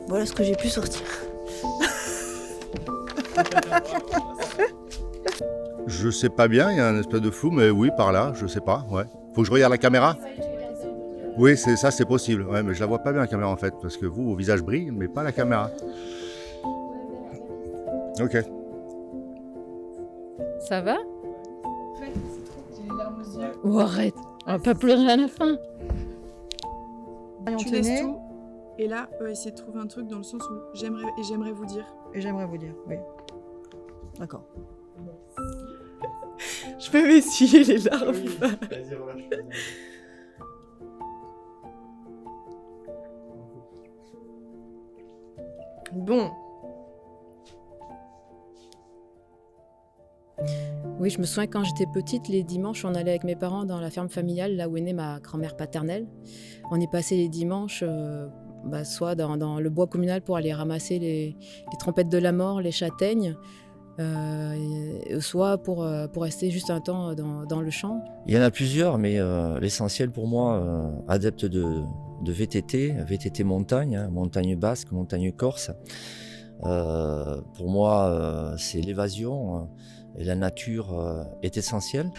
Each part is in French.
Voilà ce que j'ai pu sortir. Je sais pas bien, il y a un espèce de flou, mais oui, par là, je sais pas, ouais. Faut que je regarde la caméra? Oui, c'est ça, c'est possible, ouais, mais je la vois pas bien la caméra en fait, parce que vous, vos visages brillent, mais pas la caméra. Ok. Ça va? J'ai les larmes aux yeux. Oh, arrête, on va pas pleurer à la fin. Tu laisses tout, et là, essayer de trouver un truc dans le sens où j'aimerais vous dire. Et j'aimerais vous dire, oui. D'accord. Je peux m'essuyer les larmes. Vas-y, relâche. Bon. Oui, je me souviens quand j'étais petite, les dimanches, on allait avec mes parents dans la ferme familiale, là où est née ma grand-mère paternelle. On y passait les dimanches, soit dans le bois communal pour aller ramasser les trompettes de la mort, les châtaignes, soit pour rester juste un temps dans le champ. Il y en a plusieurs, mais l'essentiel pour moi, adepte de VTT montagne, hein, montagne basque, montagne corse. Pour moi, c'est l'évasion et la nature est essentielle.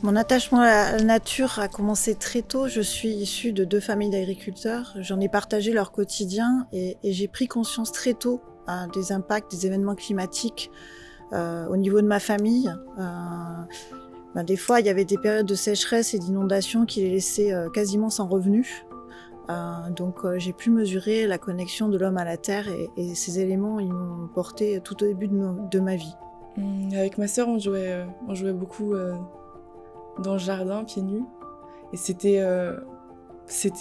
Mon attachement à la nature a commencé très tôt. Je suis issue de 2 familles d'agriculteurs. J'en ai partagé leur quotidien et j'ai pris conscience très tôt des impacts des événements climatiques au niveau de ma famille. Des fois, il y avait des périodes de sécheresse et d'inondation qui les laissaient quasiment sans revenus. Donc j'ai pu mesurer la connexion de l'homme à la terre et ces éléments ils m'ont porté tout au début de ma vie. Avec ma sœur, on jouait beaucoup dans le jardin, pieds nus. Et c'était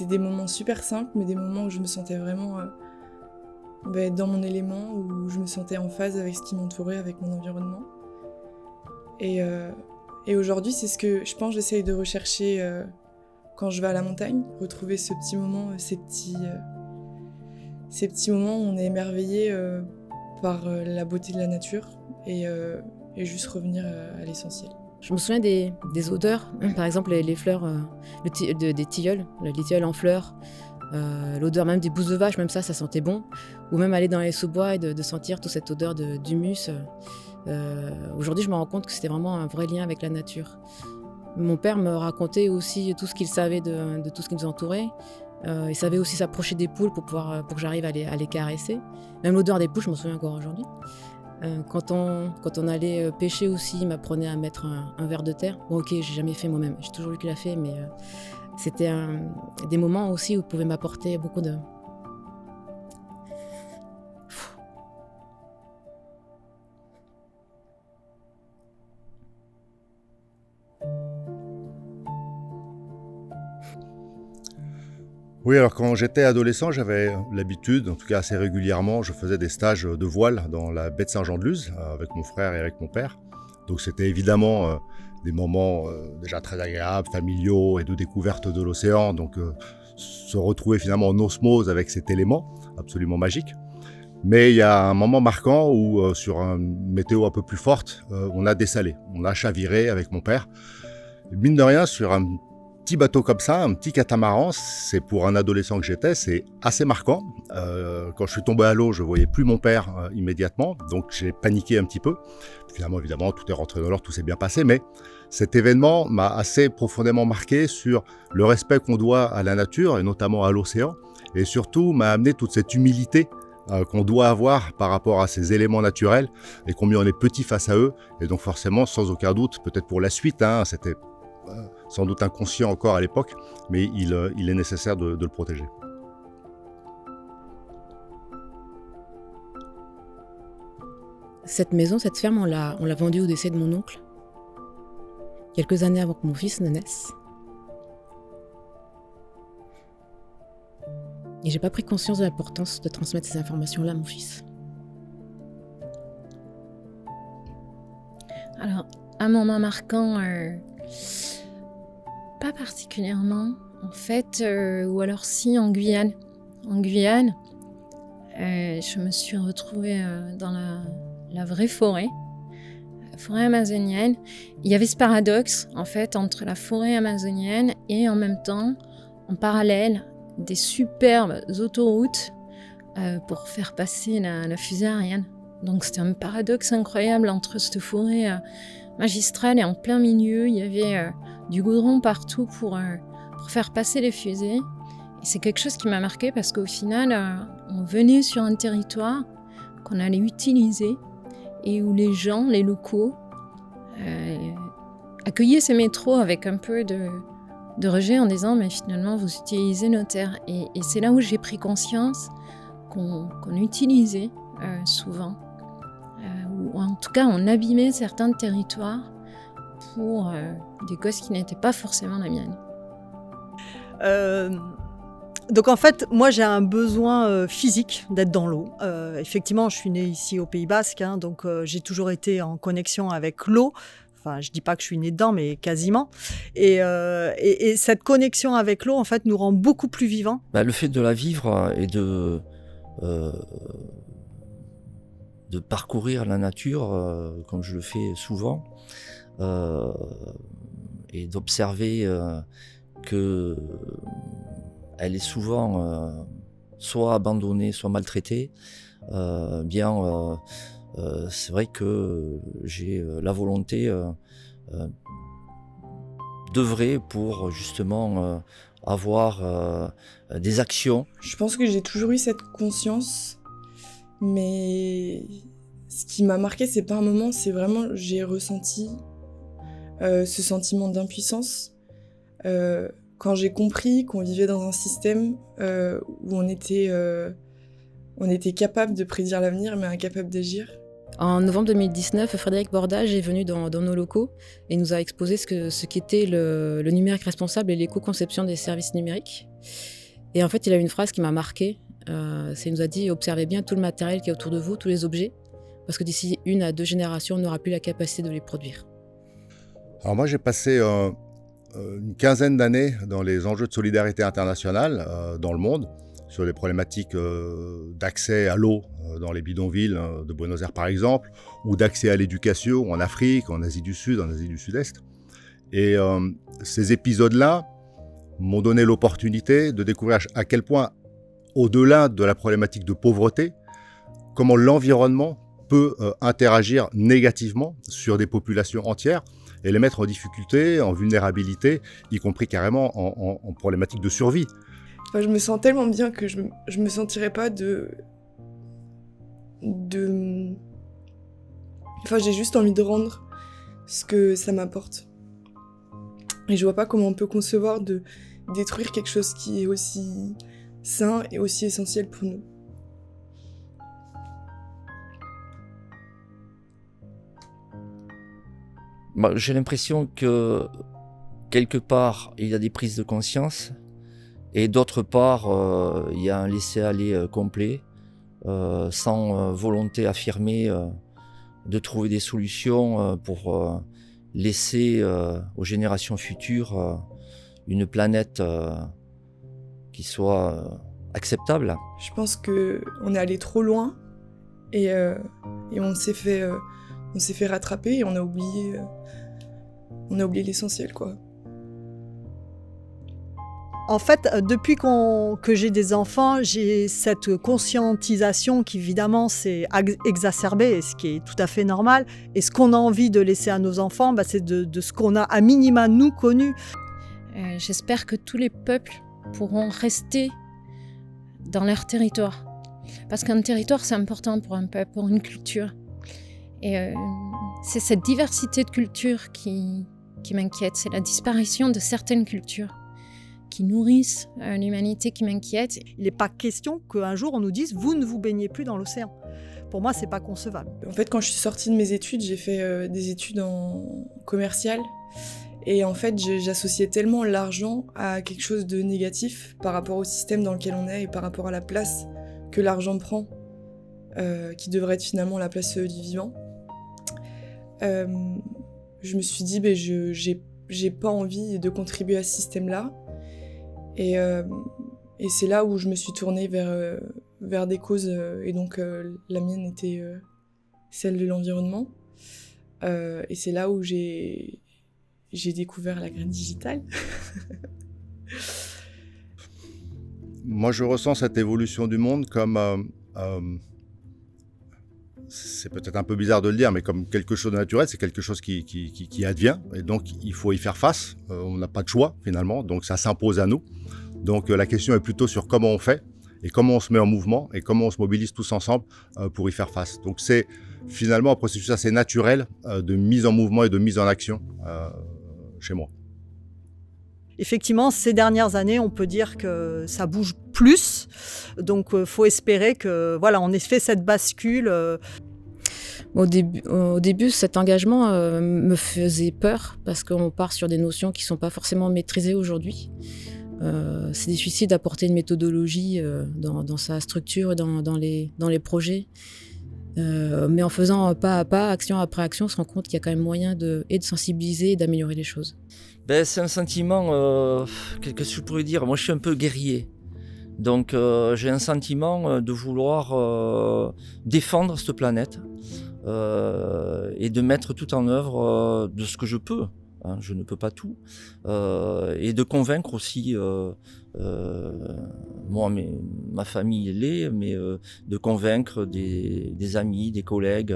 des moments super simples, mais des moments où je me sentais vraiment dans mon élément, où je me sentais en phase avec ce qui m'entourait, avec mon environnement. Et aujourd'hui, c'est ce que je pense j'essaye de rechercher quand je vais à la montagne, retrouver ce petit moment, ces petits moments où on est émerveillé par la beauté de la nature et juste revenir à l'essentiel. Je me souviens des odeurs, par exemple les fleurs, des tilleuls, les tilleuls en fleurs, l'odeur même des bousses de vache, même ça sentait bon. Ou même aller dans les sous-bois et de sentir toute cette odeur d'humus. Aujourd'hui, je me rends compte que c'était vraiment un vrai lien avec la nature. Mon père me racontait aussi tout ce qu'il savait de tout ce qui nous entourait. Il savait aussi s'approcher des poules pour que j'arrive à les caresser. Même l'odeur des poules, je m'en souviens encore aujourd'hui. Quand on allait pêcher aussi, il m'apprenait à mettre un ver de terre. Bon, ok, j'ai jamais fait moi-même, j'ai toujours vu qu'il l'a fait, mais c'était des moments aussi où il pouvait m'apporter beaucoup de... Oui, alors quand j'étais adolescent, j'avais l'habitude, en tout cas assez régulièrement, je faisais des stages de voile dans la baie de Saint-Jean-de-Luz avec mon frère et avec mon père. Donc c'était évidemment des moments déjà très agréables, familiaux et de découverte de l'océan. Donc se retrouver finalement en osmose avec cet élément absolument magique. Mais il y a un moment marquant où sur une météo un peu plus forte, on a dessalé, on a chaviré avec mon père. Et mine de rien, sur un petit bateau comme ça, un petit catamaran, c'est pour un adolescent que j'étais, c'est assez marquant. Quand je suis tombé à l'eau, je voyais plus mon père immédiatement, donc j'ai paniqué un petit peu. Finalement, évidemment, tout est rentré dans l'ordre, tout s'est bien passé, mais cet événement m'a assez profondément marqué sur le respect qu'on doit à la nature, et notamment à l'océan, et surtout m'a amené toute cette humilité qu'on doit avoir par rapport à ces éléments naturels, et combien on est petit face à eux, et donc forcément, sans aucun doute, peut-être pour la suite, c'était sans doute inconscient encore à l'époque, mais il est nécessaire de le protéger. Cette maison, cette ferme, on l'a vendue au décès de mon oncle, quelques années avant que mon fils ne naisse. Et j'ai pas pris conscience de l'importance de transmettre ces informations-là à mon fils. Alors, un moment marquant, pas particulièrement, en fait, ou alors si, en Guyane. En Guyane, je me suis retrouvée dans la vraie forêt, la forêt amazonienne. Il y avait ce paradoxe, en fait, entre la forêt amazonienne et en même temps, en parallèle, des superbes autoroutes pour faire passer la fusée Ariane. Donc c'était un paradoxe incroyable entre cette forêt magistrale et en plein milieu, il y avait du goudron partout pour faire passer les fusées. Et c'est quelque chose qui m'a marqué parce qu'au final, on venait sur un territoire qu'on allait utiliser et où les gens, les locaux, accueillaient ces métros avec un peu de rejet en disant mais finalement vous utilisez nos terres. Et c'est là où j'ai pris conscience qu'on utilisait souvent, ou en tout cas on abîmait certains territoires pour des causes qui n'étaient pas forcément la mienne. Donc en fait, moi j'ai un besoin physique d'être dans l'eau. Effectivement, je suis née ici au Pays Basque, hein, donc j'ai toujours été en connexion avec l'eau. Enfin, je dis pas que je suis née dedans, mais quasiment. Et cette connexion avec l'eau, en fait, nous rend beaucoup plus vivants. Le fait de la vivre et de parcourir la nature, comme je le fais souvent, et d'observer que elle est souvent soit abandonnée, soit maltraitée, c'est vrai que j'ai la volonté d'œuvrer pour justement avoir des actions. Je pense que j'ai toujours eu cette conscience, mais ce qui m'a marqué, c'est pas un moment, c'est vraiment, j'ai ressenti ce sentiment d'impuissance quand j'ai compris qu'on vivait dans un système où on était capable de prédire l'avenir, mais incapable d'agir. En novembre 2019, Frédéric Bordage est venu dans nos locaux et nous a exposé ce qu'était le numérique responsable et l'éco-conception des services numériques. Et en fait, il a eu une phrase qui m'a marquée. Il nous a dit « Observez bien tout le matériel qui est autour de vous, tous les objets, parce que d'ici 1 à 2 générations, on n'aura plus la capacité de les produire. » Alors moi, j'ai passé une quinzaine d'années dans les enjeux de solidarité internationale dans le monde, sur les problématiques d'accès à l'eau dans les bidonvilles de Buenos Aires par exemple, ou d'accès à l'éducation en Afrique, en Asie du Sud, en Asie du Sud-Est. Et ces épisodes-là m'ont donné l'opportunité de découvrir à quel point, au-delà de la problématique de pauvreté, comment l'environnement peut interagir négativement sur des populations entières et les mettre en difficulté, en vulnérabilité, y compris carrément en problématique de survie. Enfin, je me sens tellement bien que je me sentirais pas Enfin, j'ai juste envie de rendre ce que ça m'apporte. Et je vois pas comment on peut concevoir de détruire quelque chose qui est aussi sain et aussi essentiel pour nous. J'ai l'impression que quelque part, il y a des prises de conscience et d'autre part, il y a un laisser-aller complet, sans volonté affirmée de trouver des solutions pour laisser aux générations futures une planète qui soit acceptable. Je pense qu'on est allé trop loin et on s'est fait rattraper et on a oublié l'essentiel, quoi. En fait, depuis que j'ai des enfants, j'ai cette conscientisation qui, évidemment, s'est exacerbée, ce qui est tout à fait normal. Et ce qu'on a envie de laisser à nos enfants, c'est de ce qu'on a à minima, nous, connu. J'espère que tous les peuples pourront rester dans leur territoire. Parce qu'un territoire, c'est important pour un peuple, pour une culture. Et c'est cette diversité de cultures qui m'inquiète. C'est la disparition de certaines cultures qui nourrissent l'humanité qui m'inquiète. Il n'est pas question qu'un jour on nous dise « vous ne vous baignez plus dans l'océan ». Pour moi, c'est pas concevable. En fait, quand je suis sortie de mes études, j'ai fait des études en commercial. Et en fait, j'associais tellement l'argent à quelque chose de négatif par rapport au système dans lequel on est et par rapport à la place que l'argent prend, qui devrait être finalement la place du vivant. Je me suis dit, j'ai pas envie de contribuer à ce système-là. Et c'est là où je me suis tournée vers des causes, et donc la mienne était celle de l'environnement. Et c'est là où j'ai découvert la graine digitale. Moi, je ressens cette évolution du monde comme, c'est peut-être un peu bizarre de le dire, mais comme quelque chose de naturel, c'est quelque chose qui advient, et donc il faut y faire face. On n'a pas de choix finalement, donc ça s'impose à nous. Donc la question est plutôt sur comment on fait, et comment on se met en mouvement, et comment on se mobilise tous ensemble pour y faire face. Donc c'est finalement un processus assez naturel de mise en mouvement et de mise en action chez moi. Effectivement, ces dernières années, on peut dire que ça bouge plus. Donc, faut espérer que, voilà, on ait fait cette bascule. Au début, cet engagement me faisait peur parce qu'on part sur des notions qui ne sont pas forcément maîtrisées aujourd'hui. C'est difficile d'apporter une méthodologie dans sa structure et dans les projets. Mais en faisant pas à pas, action après action, on se rend compte qu'il y a quand même moyen de sensibiliser et d'améliorer les choses. C'est un sentiment, qu'est-ce que je pourrais dire ? Moi, je suis un peu guerrier. Donc, j'ai un sentiment de vouloir défendre cette planète et de mettre tout en œuvre de ce que je peux. Hein, je ne peux pas tout. Et de convaincre aussi, moi, ma famille l'est, mais de convaincre des amis, des collègues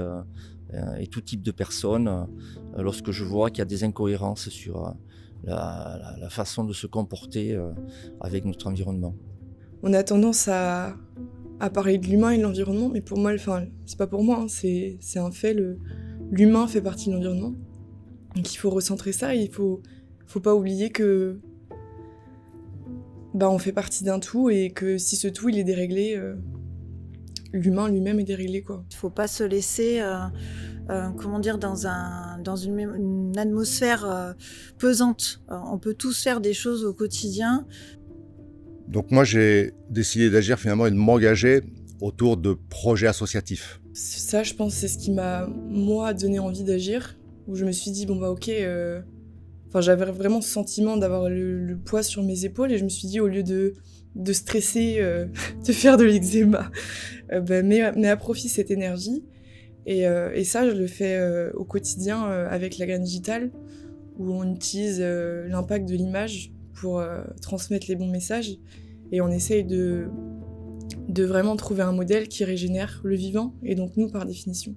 et tout type de personnes lorsque je vois qu'il y a des incohérences sur la façon de se comporter avec notre environnement. On a tendance à parler de l'humain et de l'environnement, mais pour moi, c'est pas pour moi, hein, c'est un fait, l'humain fait partie de l'environnement. Donc il faut recentrer ça, et il faut pas oublier que on fait partie d'un tout, et que si ce tout il est déréglé, l'humain lui-même est déréglé, quoi. Il ne faut pas se laisser dans une atmosphère pesante. On peut tous faire des choses au quotidien. Donc moi, j'ai décidé d'agir finalement et de m'engager autour de projets associatifs. Ça, je pense, c'est ce qui m'a, moi, donné envie d'agir, où je me suis dit, ok, j'avais vraiment ce sentiment d'avoir le poids sur mes épaules, et je me suis dit, au lieu de stresser, de faire de l'eczéma, mets à profit cette énergie. Et ça, je le fais au quotidien avec la graine digitale, où on utilise l'impact de l'image pour transmettre les bons messages, et on essaye de vraiment trouver un modèle qui régénère le vivant, et donc nous par définition.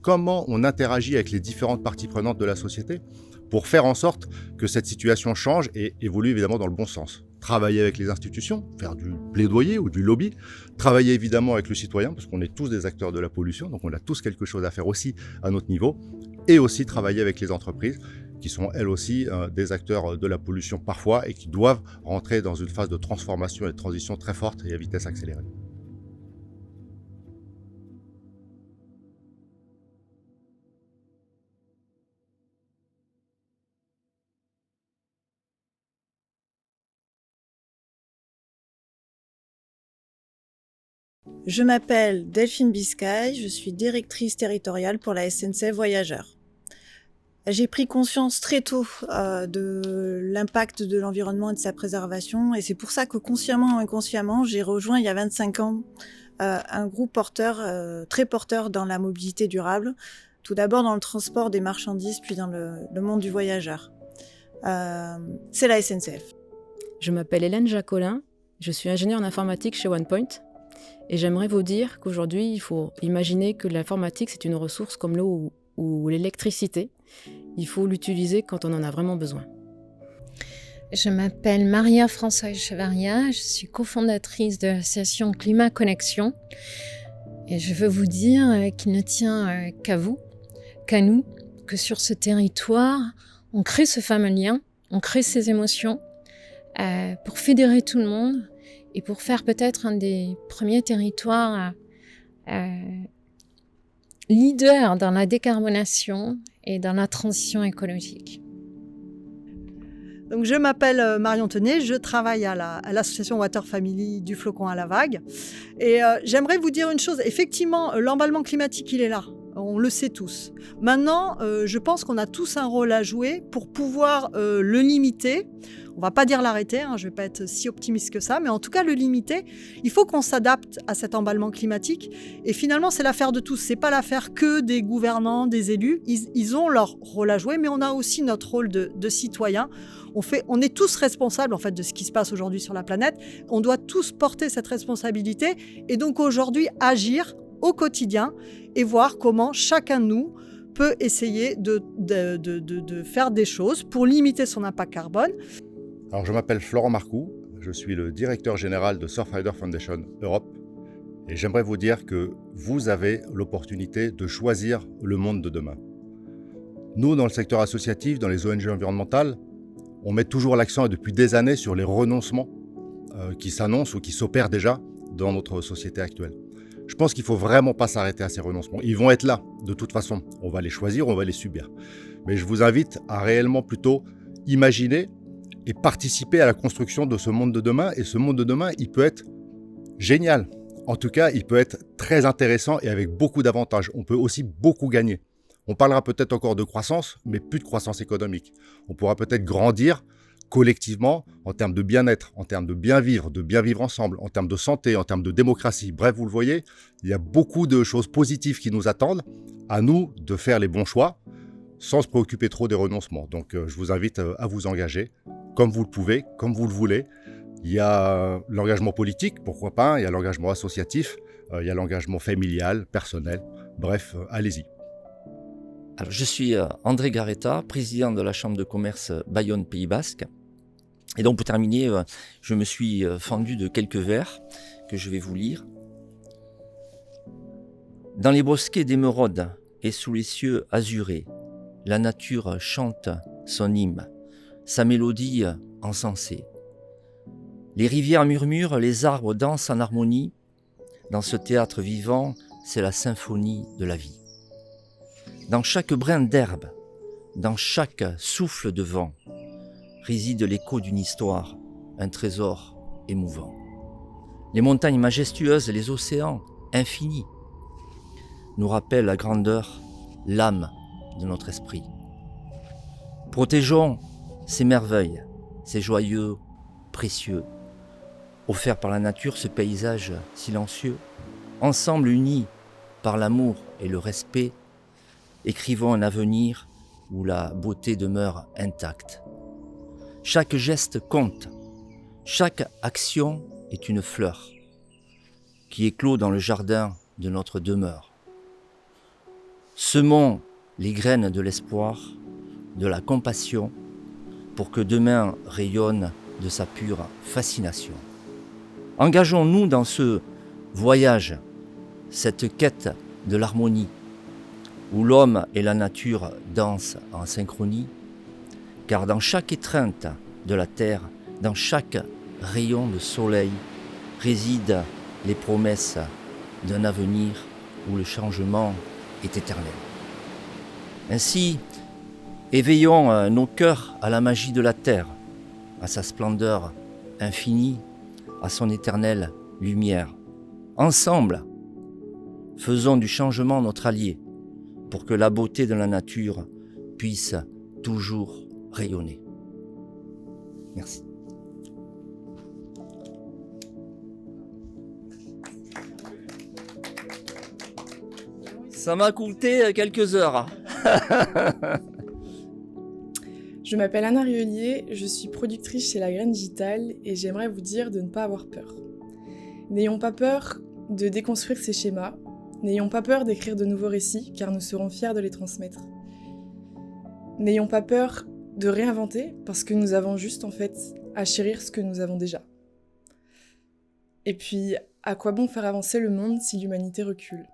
Comment on interagit avec les différentes parties prenantes de la société pour faire en sorte que cette situation change et évolue évidemment dans le bon sens. Travailler avec les institutions, faire du plaidoyer ou du lobby, travailler évidemment avec le citoyen, parce qu'on est tous des acteurs de la pollution, donc on a tous quelque chose à faire aussi à notre niveau, et aussi travailler avec les entreprises, qui sont elles aussi des acteurs de la pollution parfois, et qui doivent rentrer dans une phase de transformation et de transition très forte et à vitesse accélérée. Je m'appelle Delphine Biscay, je suis directrice territoriale pour la SNCF Voyageurs. J'ai pris conscience très tôt de l'impact de l'environnement et de sa préservation, et c'est pour ça que consciemment ou inconsciemment, j'ai rejoint il y a 25 ans un groupe très porteur dans la mobilité durable, tout d'abord dans le transport des marchandises, puis dans le monde du voyageur. C'est la SNCF. Je m'appelle Hélène Jacolin, je suis ingénieure en informatique chez OnePoint. Et j'aimerais vous dire qu'aujourd'hui, il faut imaginer que l'informatique, c'est une ressource comme l'eau ou l'électricité. Il faut l'utiliser quand on en a vraiment besoin. Je m'appelle Maria-Françoise Chevaria, je suis cofondatrice de l'association Climat Connexion. Et je veux vous dire qu'il ne tient qu'à vous, qu'à nous, que sur ce territoire, on crée ce fameux lien, on crée ces émotions pour fédérer tout le monde, et pour faire peut-être un des premiers territoires leaders dans la décarbonation et dans la transition écologique. Donc, je m'appelle Marion Tenet, je travaille à l'association Water Family du flocon à la vague. Et j'aimerais vous dire une chose. Effectivement, l'emballement climatique, il est là. On le sait tous. Maintenant, je pense qu'on a tous un rôle à jouer pour pouvoir le limiter. On ne va pas dire l'arrêter, hein, je ne vais pas être si optimiste que ça, mais en tout cas le limiter. Il faut qu'on s'adapte à cet emballement climatique. Et finalement, c'est l'affaire de tous. Ce n'est pas l'affaire que des gouvernants, des élus. Ils ont leur rôle à jouer, mais on a aussi notre rôle de citoyen. On est tous responsables en fait, de ce qui se passe aujourd'hui sur la planète. On doit tous porter cette responsabilité et donc aujourd'hui agir au quotidien et voir comment chacun de nous peut essayer de faire des choses pour limiter son impact carbone. Alors, je m'appelle Florent Marcoux, je suis le directeur général de Surfrider Foundation Europe et j'aimerais vous dire que vous avez l'opportunité de choisir le monde de demain. Nous, dans le secteur associatif, dans les ONG environnementales, on met toujours l'accent depuis des années sur les renoncements qui s'annoncent ou qui s'opèrent déjà dans notre société actuelle. Je pense qu'il ne faut vraiment pas s'arrêter à ces renoncements. Ils vont être là, de toute façon. On va les choisir, on va les subir. Mais je vous invite à réellement plutôt imaginer et participer à la construction de ce monde de demain. Et ce monde de demain, il peut être génial. En tout cas, il peut être très intéressant et avec beaucoup d'avantages. On peut aussi beaucoup gagner. On parlera peut-être encore de croissance, mais plus de croissance économique. On pourra peut-être grandir collectivement en termes de bien-être, en termes de bien vivre ensemble, en termes de santé, en termes de démocratie. Bref, vous le voyez, il y a beaucoup de choses positives qui nous attendent. À nous de faire les bons choix sans se préoccuper trop des renoncements. Donc, je vous invite à vous engager comme vous le pouvez, comme vous le voulez. Il y a l'engagement politique, pourquoi pas, il y a l'engagement associatif, il y a l'engagement familial, personnel. Bref, allez-y. Alors, je suis André Garetta, président de la Chambre de commerce Bayonne-Pays Basque. Et donc, pour terminer, je me suis fendu de quelques vers que je vais vous lire. Dans les bosquets d'émeraude et sous les cieux azurés, la nature chante son hymne, sa mélodie encensée. Les rivières murmurent, les arbres dansent en harmonie. Dans ce théâtre vivant, c'est la symphonie de la vie. Dans chaque brin d'herbe, dans chaque souffle de vent, réside l'écho d'une histoire, un trésor émouvant. Les montagnes majestueuses, les océans infinis, nous rappellent la grandeur, l'âme de notre esprit. Protégeons ces merveilles, ces joyeux, précieux, offerts par la nature, ce paysage silencieux. Ensemble unis par l'amour et le respect, écrivons un avenir où la beauté demeure intacte. Chaque geste compte, chaque action est une fleur qui éclot dans le jardin de notre demeure. Semons les graines de l'espoir, de la compassion, pour que demain rayonne de sa pure fascination. Engageons-nous dans ce voyage, cette quête de l'harmonie, où l'homme et la nature dansent en synchronie, car dans chaque étreinte de la terre, dans chaque rayon de soleil, résident les promesses d'un avenir où le changement est éternel. Ainsi, éveillons nos cœurs à la magie de la terre, à sa splendeur infinie, à son éternelle lumière. Ensemble, faisons du changement notre allié, pour que la beauté de la nature puisse toujours rayonner. Merci. Ça m'a coûté quelques heures. Je m'appelle Anna Rieulier, je suis productrice chez La Graine Digitale et j'aimerais vous dire de ne pas avoir peur. N'ayons pas peur de déconstruire ces schémas, n'ayons pas peur d'écrire de nouveaux récits car nous serons fiers de les transmettre. N'ayons pas peur de réinventer parce que nous avons juste en fait à chérir ce que nous avons déjà. Et puis, à quoi bon faire avancer le monde si l'humanité recule ?